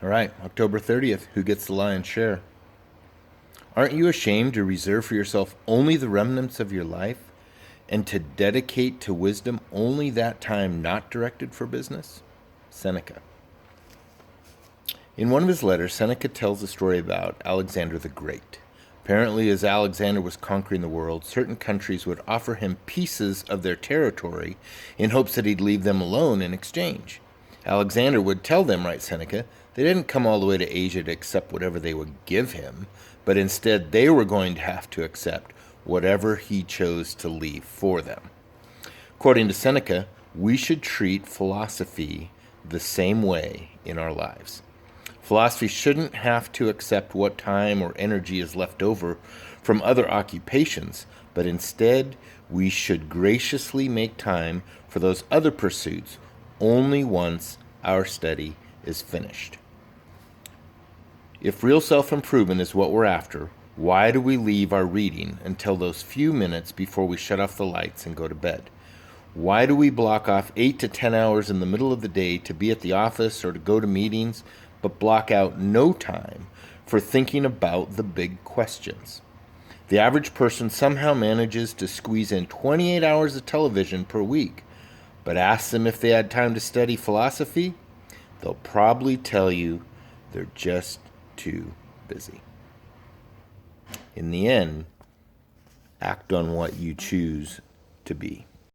All right, October 30th. Who gets the lion's share? Aren't you ashamed to reserve for yourself only the remnants of your life and to dedicate to wisdom only that time not directed for business? Seneca. In one of his letters, Seneca tells a story about Alexander the Great. Apparently, as Alexander was conquering the world, certain countries would offer him pieces of their territory in hopes that he'd leave them alone in exchange. Alexander would tell them, writes Seneca, they didn't come all the way to Asia to accept whatever they would give him, but instead they were going to have to accept whatever he chose to leave for them. According to Seneca, we should treat philosophy the same way in our lives. Philosophy shouldn't have to accept what time or energy is left over from other occupations, but instead we should graciously make time for those other pursuits only once our study is finished. If real self-improvement is what we're after, why do we leave our reading until those few minutes before we shut off the lights and go to bed? Why do we block off 8 to 10 hours in the middle of the day to be at the office or to go to meetings, but block out no time for thinking about the big questions? The average person somehow manages to squeeze in 28 hours of television per week, but ask them if they had time to study philosophy, they'll probably tell you they're just too busy. In the end, act on what you choose to be.